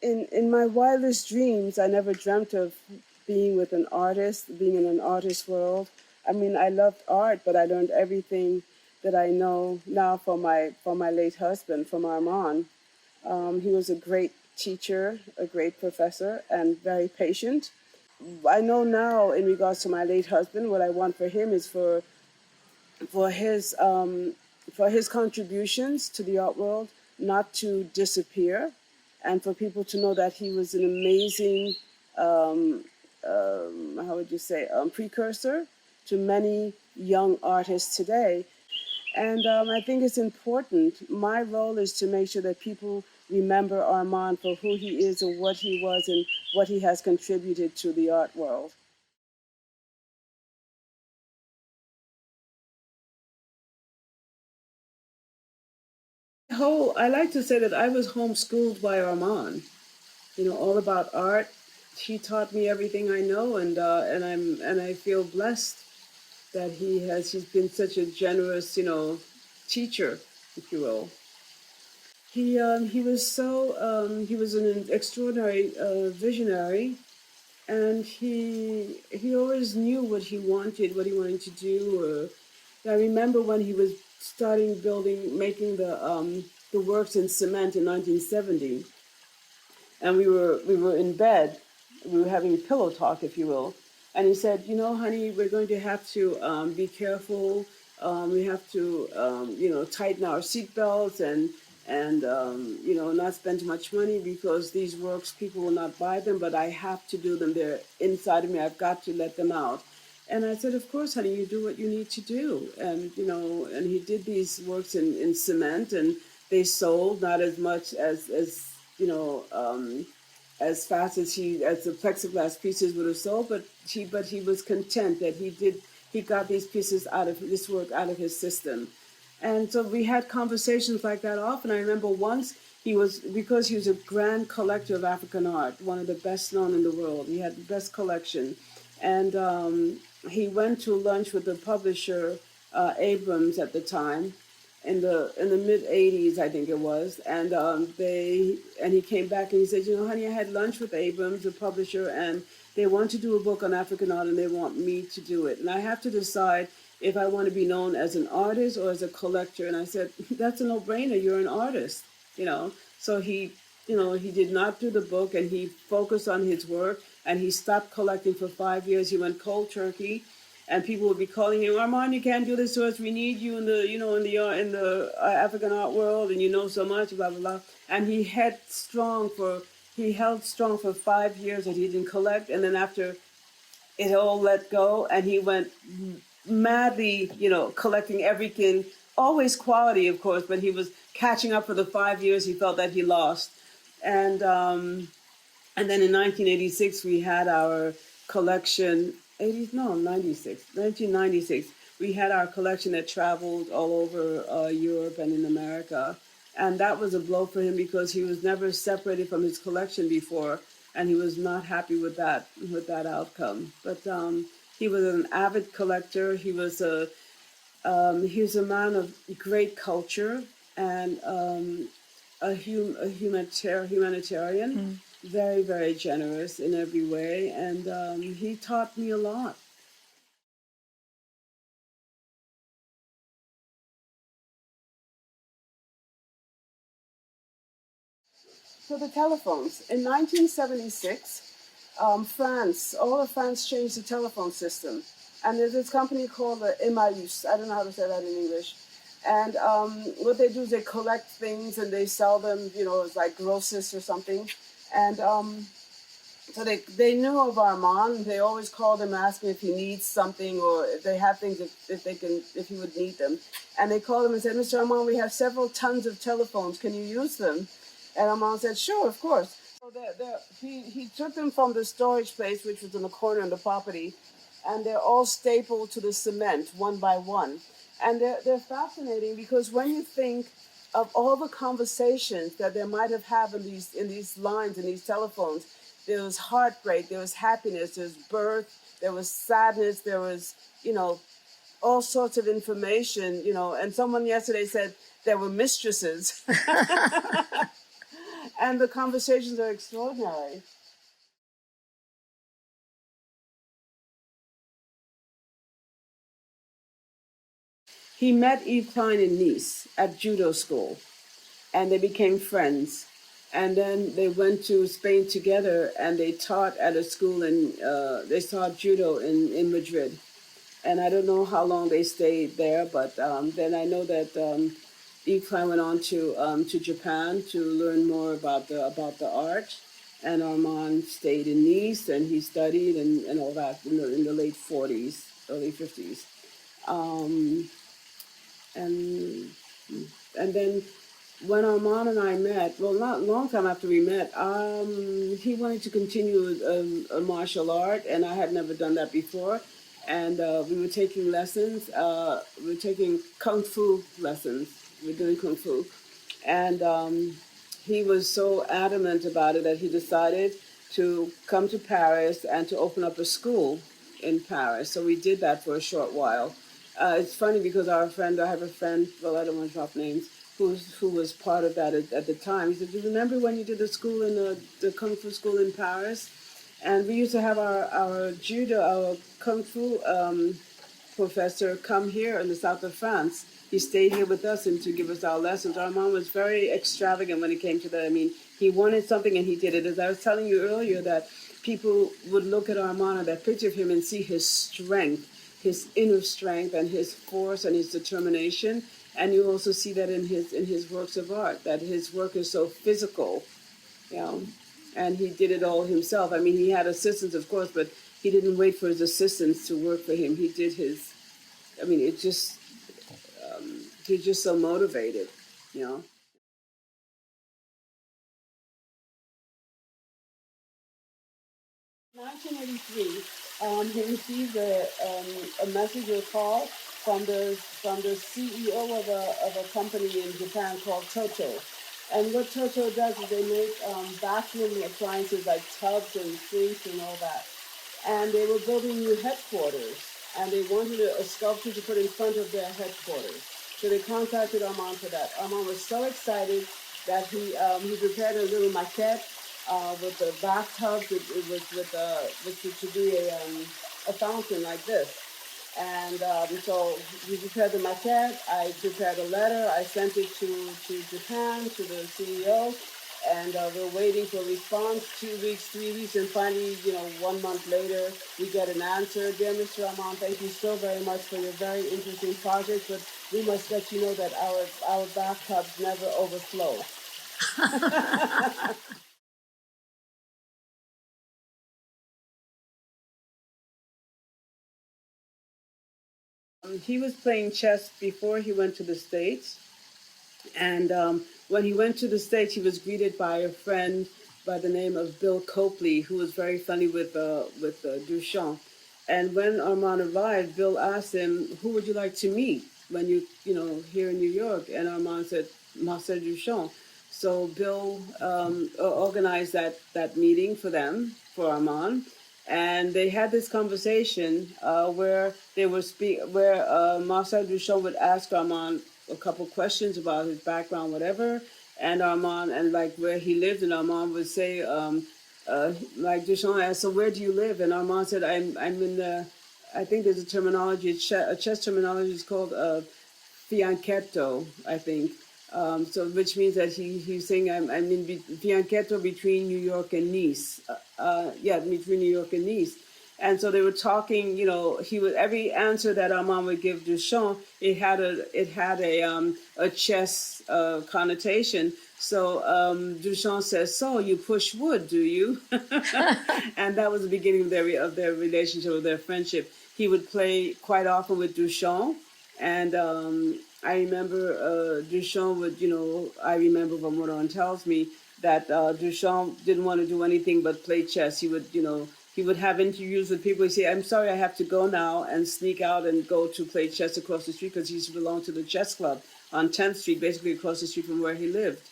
in my wildest dreams, I never dreamt of being with an artist, being in an artist world. I mean, I loved art, but I learned everything that I know now from my late husband, from Arman. He was a great teacher, a great professor, and very patient. I know now, in regards to my late husband, what I want for him is for his for his contributions to the art world not to disappear, and for people to know that he was an amazing, how would you say, precursor to many young artists today. And I think it's important. My role is to make sure that people remember Armand for who he is and what he was and what he has contributed to the art world. I like to say that I was homeschooled by Armand. You know, all about art. He taught me everything I know, and I feel blessed that he's been such a generous, teacher, if you will. He was an extraordinary visionary, and he always knew what he wanted to do. I remember when he was starting making the works in cement in 1970, and we were in bed, we were having a pillow talk, if you will, and he said, honey, we're going to have to be careful. We have to tighten our seatbelts and not spend too much money because these works people will not buy them, but I have to do them. They're inside of me. I've got to let them out. And I said, of course, honey, you do what you need to do. And he did these works in cement, and they sold not as much as fast as the plexiglass pieces would have sold, but he was content that he got this work out of his system. And so we had conversations like that often. I remember once because he was a grand collector of African art, one of the best known in the world. He had the best collection. And he went to lunch with the publisher, Abrams at the time, in the mid '80s, I think it was. And he came back and he said, honey, I had lunch with Abrams, the publisher, and they want to do a book on African art and they want me to do it. And I have to decide if I want to be known as an artist or as a collector. And I said, that's a no-brainer. You're an artist, So he did not do the book, and he focused on his work, and he stopped collecting for 5 years. He went cold turkey, and people would be calling him, Armand, you can't do this to us. We need you in the African art world, and you know so much, blah, blah, blah. And he held strong for 5 years that he didn't collect. And then after it all let go, and he went madly, collecting everything, always quality, of course, but he was catching up for the 5 years he felt that he lost. And then in 1986, we had our collection, 1996, we had our collection that traveled all over Europe and in America. And that was a blow for him because he was never separated from his collection before, and he was not happy with that outcome. But he was an avid collector. He was a man of great culture and a humanitarian, very, very generous in every way, and he taught me a lot. So the telephones. In 1976, all of France changed the telephone system. And there's this company called Emmaüs. I don't know how to say that in English. And what they do is they collect things and they sell them, it's like grossist or something. And so they knew of Armand. They always called him asking if he needs something or if they have things, if he would need them. And they called him and said, Mr. Armand, we have several tons of telephones. Can you use them? And Armand said, sure, of course. So he took them from the storage place, which was in the corner of the property, and they're all stapled to the cement one by one. And they're fascinating because when you think of all the conversations that they might have had in these lines, in these telephones, there was heartbreak, there was happiness, there was birth, there was sadness, there was, all sorts of information, and someone yesterday said there were mistresses. And the conversations are extraordinary. He met Yves Klein in Nice at judo school, and they became friends. And then they went to Spain together, and they taught at a school they taught judo in Madrid. And I don't know how long they stayed there, but then I know that Yves Klein went on to Japan to learn more about the art, and Armand stayed in Nice, and he studied and all that in the late 40s, early 50s. Um, and and then when Armand and I met, well, not a long time after we met, he wanted to continue a martial art, and I had never done that before. And we were taking lessons. We were taking kung fu lessons. We were doing kung fu, and he was so adamant about it that he decided to come to Paris and to open up a school in Paris. So we did that for a short while. It's funny because I have a friend, well, I don't want to drop names, who was part of that at the time. He said, "Do you remember when you did the school in the Kung Fu school in Paris? And we used to have our judo, our Kung Fu professor come here in the south of France. He stayed here with us and to give us our lessons. Our mom was very extravagant when it came to that. I mean, he wanted something and he did it. As I was telling you earlier, that people would look at Armand or that picture of him and see his strength, his inner strength and his force and his determination. And you also see that in his works of art, that his work is so physical, you know. And he did it all himself. I mean, he had assistants, of course, but he didn't wait for his assistants to work for him. He did his. I mean, it just he's just so motivated, you know. 1983, he received a message or call from the CEO of a company in Japan called Toto. And what Toto does is they make bathroom appliances like tubs and sinks and all that. And they were building new headquarters, and they wanted a sculpture to put in front of their headquarters. So they contacted Armand for that. Armand was so excited that he prepared a little maquette with the bathtub. It was to be a fountain like this. And so we prepared the maquette. I prepared a letter. I sent it to Japan, to the CEO, and we're waiting for a response, 2 weeks, 3 weeks, and finally, 1 month later, we get an answer. Dear Mr. Armand, thank you so very much for your very interesting project, but we must let you know that our bathtubs never overflow. He was playing chess before he went to the States. And when he went to the States, he was greeted by a friend by the name of Bill Copley, who was very funny with Duchamp. And when Armand arrived, Bill asked him, "Who would you like to meet when here in New York?" And Armand said, "Marcel Duchamp." So Bill organized that meeting for them, for Armand, and they had this conversation where Marcel Duchamp would ask Armand a couple questions about his background, whatever, and Armand and like where he lived, and Armand would say, like Duchamp asked, "So where do you live?" And Armand said, "I'm in the." I think there's a terminology, a chess terminology is called fianchetto, I think. So which means that he's saying I'm in fianchetto between New York and Nice. Yeah, between New York and Nice. And so they were talking. He would every answer that Armand would give Duchamp, it had a chess connotation. So Duchamp says, "So you push wood, do you?" And that was the beginning of their relationship, of their friendship. He would play quite often with Duchamp, and I remember Duchamp I remember from what Ron tells me that Duchamp didn't want to do anything but play chess. He would have interviews with people. He'd say, "I'm sorry, I have to go now," and sneak out and go to play chess across the street because he used to belong to the chess club on 10th Street, basically across the street from where he lived.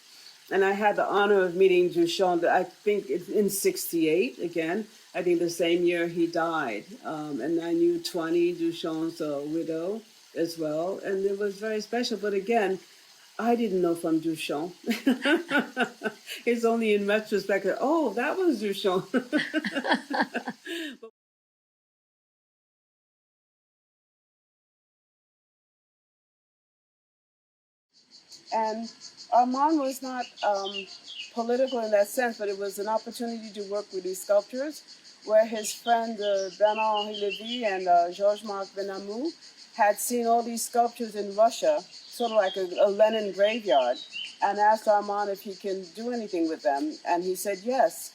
And I had the honor of meeting Duchamp, I think in 68, again. I think the same year he died. And I knew 20, Duchamp's widow, as well. And it was very special. But again, I didn't know from Duchamp. It's only in retrospect that, oh, that was Duchamp. And Armand was not political in that sense, but it was an opportunity to work with these sculptures, where his friend Bernard-Henri Lévy and Georges-Marc Benamou had seen all these sculptures in Russia, sort of like a Lenin graveyard, and asked Armand if he can do anything with them, and he said yes.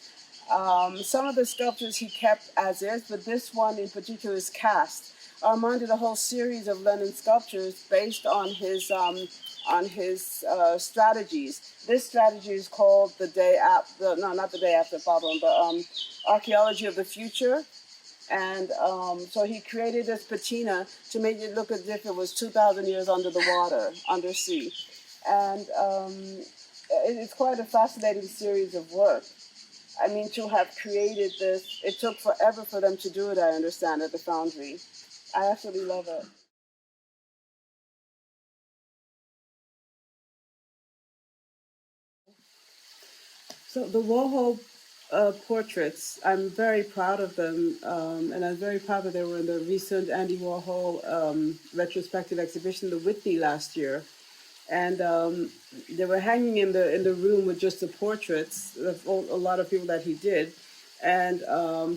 Some of the sculptures he kept as is, but this one in particular is cast. Armand did a whole series of Lenin sculptures based on his strategies. This strategy is called the day after, no, not the day after problem, but Archaeology of the Future. And so he created this patina to make it look as if it was 2,000 years under the water, undersea. And it's quite a fascinating series of work. I mean, to have created this, it took forever for them to do it, I understand, at the foundry. I absolutely love it. So the Warhol portraits, I'm very proud of them, and I'm very proud that they were in the recent Andy Warhol retrospective exhibition, the Whitney, last year, and they were hanging in the room with just the portraits of a lot of people that he did. And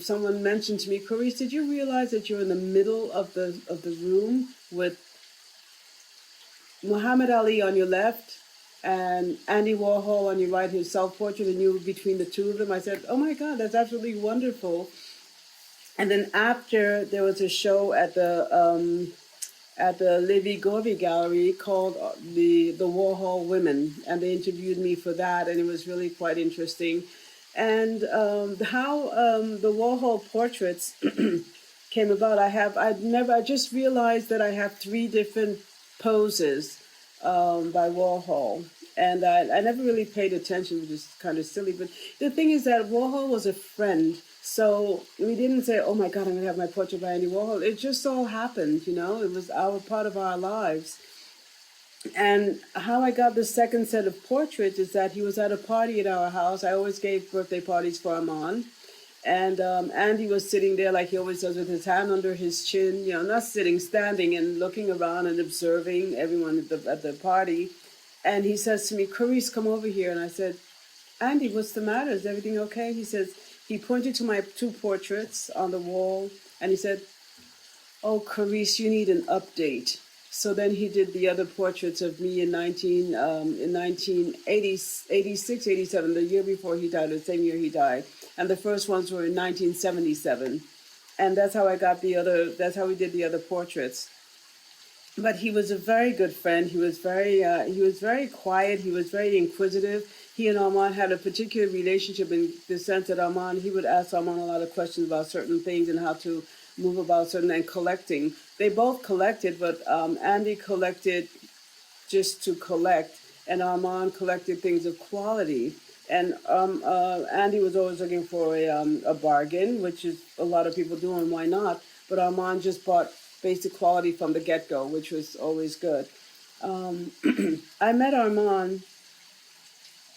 someone mentioned to me, Corice, did you realize that you're in the middle of the room with Muhammad Ali on your left and Andy Warhol on your right, his self-portrait, and you were between the two of them? I said, oh my God, that's absolutely wonderful. And then after, there was a show at the Levy Govey Gallery called the Warhol Women, and they interviewed me for that, and it was really quite interesting. And how the Warhol portraits came about, I just realized that I have three different poses by Warhol. And I never really paid attention, which is kind of silly. But the thing is that Warhol was a friend. So we didn't say, oh my God, I'm going to have my portrait by Andy Warhol. It just all happened, you know. It was part of our lives. And how I got the second set of portraits is that he was at a party at our house. I always gave birthday parties for Armand. And Andy was sitting there like he always does, with his hand under his chin, you know, not sitting, standing and looking around and observing everyone at the party. And he says to me, Corice, come over here. And I said, Andy, what's the matter? Is everything okay? He pointed to my two portraits on the wall, and he said, oh, Corice, you need an update. So then he did the other portraits of me in 1986, 87, the year before he died, the same year he died. And the first ones were in 1977. And that's how that's how we did the other portraits. But he was a very good friend. He was very quiet. He was very inquisitive. He and Armand had a particular relationship in the sense that he would ask Armand a lot of questions about certain things and how to move about certain, and collecting. They both collected, but Andy collected just to collect, and Armand collected things of quality. And Andy was always looking for a bargain, which is a lot of people do, and why not? But Armand just bought basic quality from the get-go, which was always good. I met Armand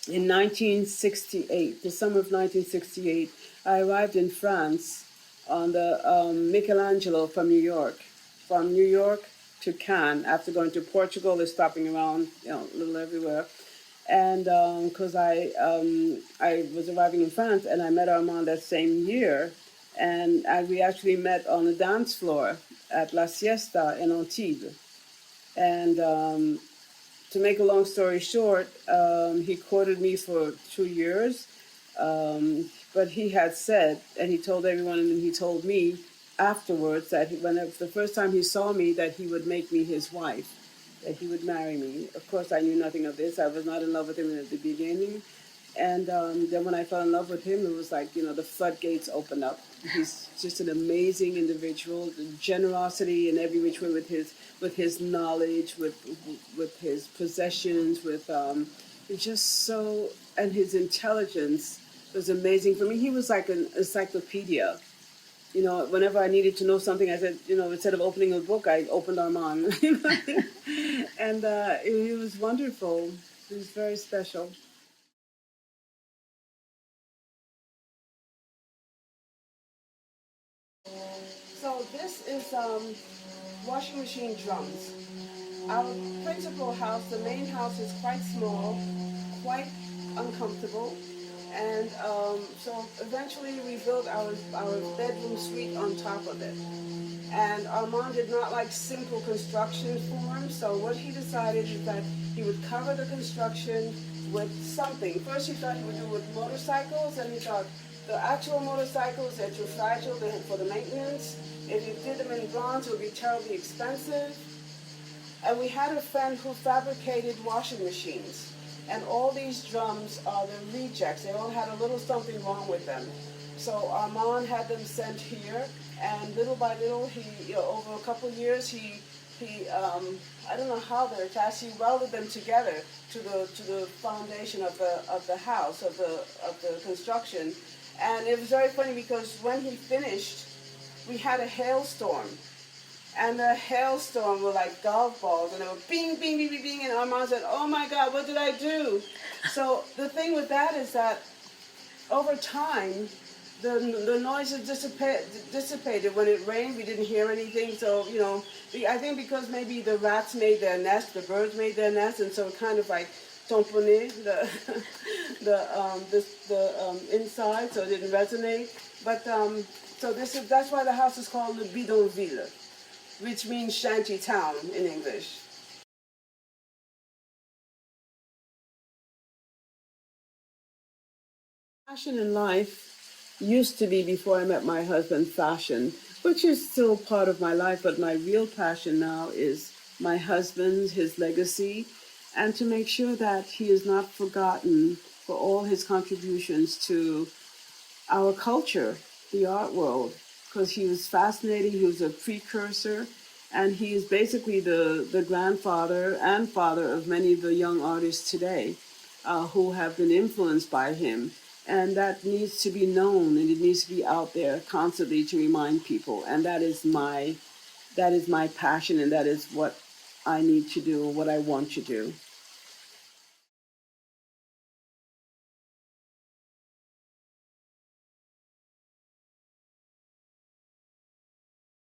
in 1968, the summer of 1968. I arrived in France on the Michelangelo from New York. From New York to Cannes, after going to Portugal, they're stopping around, you know, a little everywhere. And because I was arriving in France, and I met Armand that same year, and we actually met on the dance floor at La Siesta in Antibes. And to make a long story short, he courted me for 2 years, but he had said, and he told everyone, and he told me afterwards that the first time he saw me, that he would make me his wife, that he would marry me. Of course, I knew nothing of this. I was not in love with him at the beginning. And then when I fell in love with him, it was like, you know, the floodgates opened up. He's just an amazing individual, the generosity in every which way, with his knowledge, with his possessions, with just so, and his intelligence was amazing for me. He was like an encyclopedia. whenever I needed to know something, I said, instead of opening a book, I opened Arman. And it was wonderful. It was very special. So this is washing machine drums. Our principal house, the main house, is quite small, quite uncomfortable, and so eventually we built our bedroom suite on top of it. And Armand did not like simple construction forms, so what he decided is that he would cover the construction with something. First he thought he would do it with motorcycles, and he thought the actual motorcycles, they're too fragile for the maintenance. If you did them in bronze, it would be terribly expensive. And we had a friend who fabricated washing machines. And all these drums are the rejects. They all had a little something wrong with them. So Armand had them sent here, and little by little, over a couple of years, he I don't know how they're attached. He welded them together to the foundation of the house of the construction, and it was very funny because when he finished, we had a hailstorm. And the hailstorm were like golf balls, and they were bing, bing, bing, bing, bing, and Armand said, "Oh my God, what did I do?" So the thing with that is that over time, the noises dissipated. When it rained, we didn't hear anything. So I think because maybe the rats made their nest, the birds made their nest, and so it kind of like tamponné the inside, so it didn't resonate. But so that's why the house is called the Vidon Villa, which means shanty town in English. Passion in life used to be, before I met my husband, fashion, which is still part of my life, but my real passion now is my husband, his legacy, and to make sure that he is not forgotten for all his contributions to our culture, the art world, because he was fascinating, he was a precursor, and he is basically the grandfather and father of many of the young artists today who have been influenced by him. And that needs to be known, and it needs to be out there constantly to remind people. And that is my passion, and that is what I need to do, what I want to do.